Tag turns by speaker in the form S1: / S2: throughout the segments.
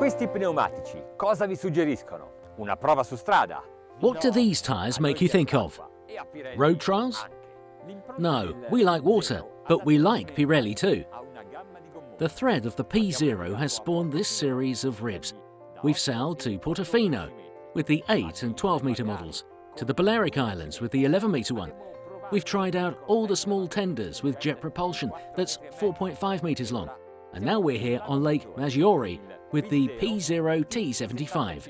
S1: Questi pneumatici cosa vi suggeriscono? Una prova su strada?
S2: What do these tyres make you think of? Road trials? No, we like water, but we like Pirelli too. The thread of the Pzero has spawned this series of ribs. We've sailed to Portofino with the 8 and 12 metre models, to the Balearic Islands with the 11 metre one. We've tried out all the small tenders with jet propulsion that's 4.5 metres long. And now we're here on Lake Maggiore with the Pzero T75.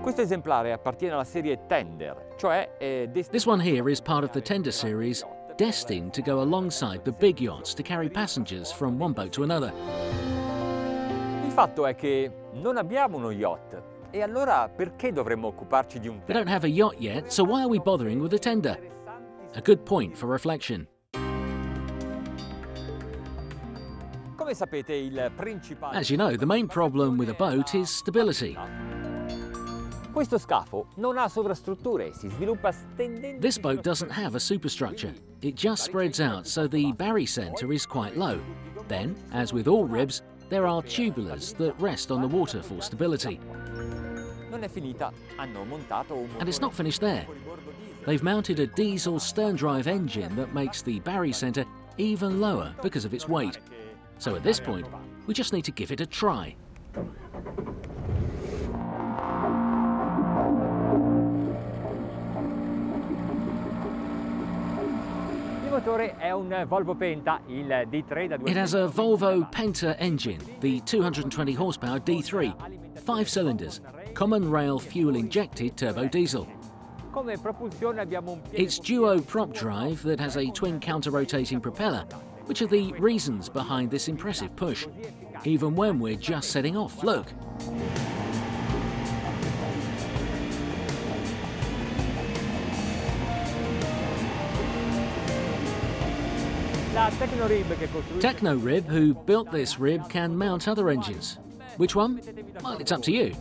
S1: Questo esemplare appartiene alla serie Tender, cioè
S2: This one here is part of the Tender series, destined to go alongside the big yachts to carry passengers from one boat to another.
S1: Il fatto è che non abbiamo uno yacht, e allora perché dovremmo occuparci di un
S2: We don't have a yacht yet, so why are we bothering with a tender? A good point for reflection.
S1: Come sapete, il principale...
S2: As you know, the main problem with a boat is stability.
S1: Questo scafo non ha sovrastrutture, si sviluppa stendendo...
S2: This boat doesn't have a superstructure. It just spreads out, so the barycenter is quite low. Then, as with all ribs, there are tubulars that rest on the water for stability.
S1: Non è finita, hanno montato un
S2: And it's not finished there. They've mounted a diesel stern-drive engine that makes the barycenter even lower because of its weight. So at this point, we just need to give it a try.
S1: Il motore è un Volvo Penta, il D3 da 2.
S2: It has a Volvo Penta engine, the 220 horsepower D3, 5 cylinders, common rail fuel-injected turbo diesel.
S1: Come propulsione abbiamo un
S2: It's duo prop drive that has a twin counter-rotating propeller, which are the reasons behind this impressive push. Even when we're just setting off, look.
S1: La Technorib che costruisce...
S2: Technorib, who built this rib, can mount other engines. Which one? Well, it's up to you.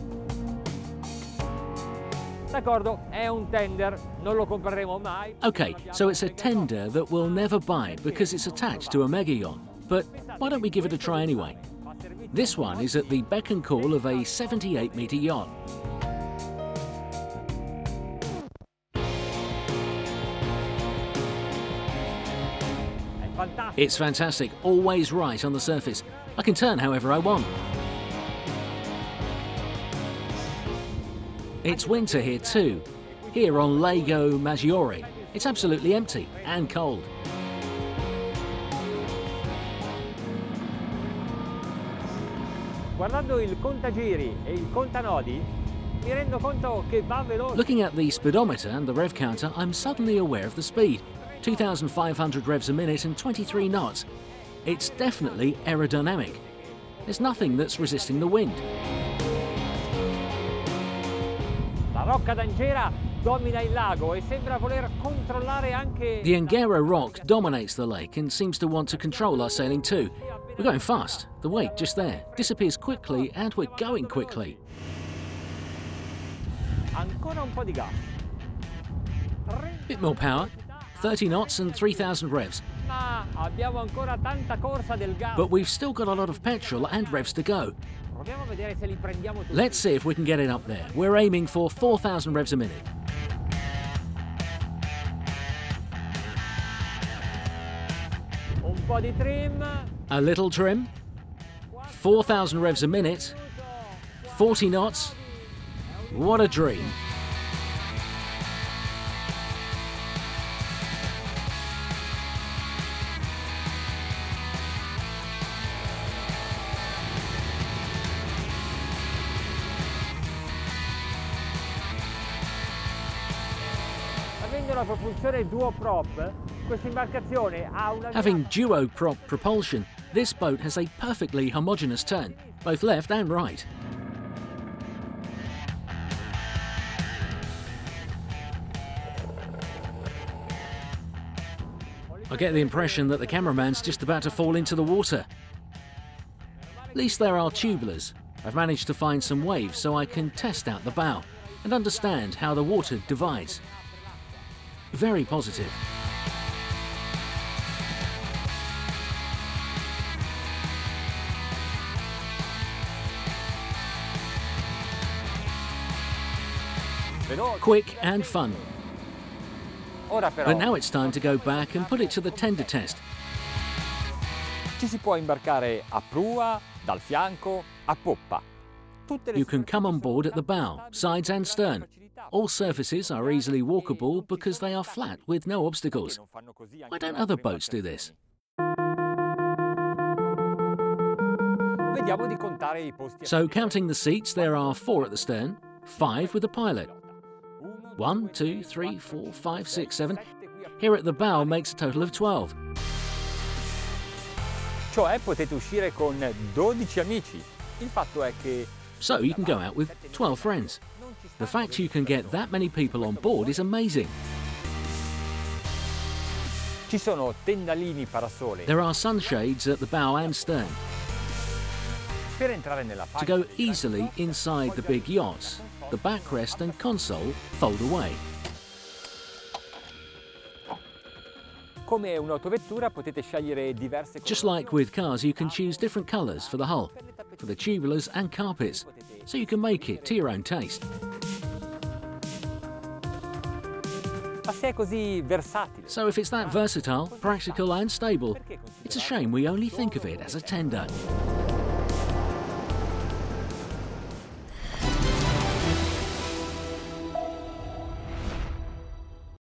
S1: D'accordo, è un Tender, non lo compreremo mai.
S2: Okay, so it's a tender that we'll never buy because it's attached to a mega yacht. But why don't we give it a try anyway? This one is at the beck and call of a 78-metre yacht. It's fantastic, always right on the surface. I can turn however I want. It's winter here too. Here on Lago Maggiore, it's absolutely empty and cold.
S1: Guardando il contagiri e il contanodi, mi rendo conto che va veloce.
S2: Looking at the speedometer and the rev counter, I'm suddenly aware of the speed. 2,500 revs a minute and 23 knots. It's definitely aerodynamic. There's nothing that's resisting the wind.
S1: La rocca d'Angera domina il lago e sembra voler controllare anche...
S2: The Angera rock dominates the lake and seems to want to control our sailing too. We're going fast. The wake just there disappears quickly and we're going quickly.
S1: Ancora un po' di gas.
S2: Bit more power. 30 knots and 3,000 revs.
S1: Ma abbiamo ancora tanta corsa del gas.
S2: But we've still got a lot of petrol and revs to go.
S1: Proviamo a vedere se li prendiamo tutti.
S2: Let's see if we can get it up there. We're aiming for 4,000 revs a minute.
S1: Un po' di trim.
S2: A little trim. 4,000 revs a minute. 40 knots. What a dream.
S1: Avendo la propulsione duo prop, questa imbarcazione ha una...
S2: Having duo prop propulsion, this boat has a perfectly homogeneous turn, both left and right. I get the impression that the cameraman's just about to fall into the water. At least there are tubulars. I've managed to find some waves so I can test out the bow and understand how the water divides. Very positive. Quick and fun.
S1: Ora però
S2: But now it's time to go back and put it to the tender test.
S1: ci si può imbarcare a prua, dal fianco, a poppa. Tutte le
S2: You can come on board at the bow, sides and stern. All surfaces are easily walkable because they are flat with no obstacles. Why don't other boats do this?
S1: Vediamo di contare I posti.
S2: So counting the seats, there are 4 at the stern, 5 with the pilot. 1, 2, 3, 4, 5, 6, 7. Here at the bow makes a total of 12.
S1: Cioè potete uscire con 12 amici. Il fatto è che
S2: So you can go out with 12 friends. The fact you can get that many people on board is amazing.
S1: ci sono tendalini parasole.
S2: There are sunshades at the bow and stern.
S1: Per entrare nella
S2: To go easily inside the big yachts, the backrest and console fold away.
S1: Come un'autovettura potete scegliere diverse
S2: Just like with cars, you can choose different colours for the hull, for the tubulars and carpets, so you can make it to your own taste.
S1: Ma se è così versatile,
S2: So if it's that versatile, practical and stable, it's a shame we only think of it as a tender.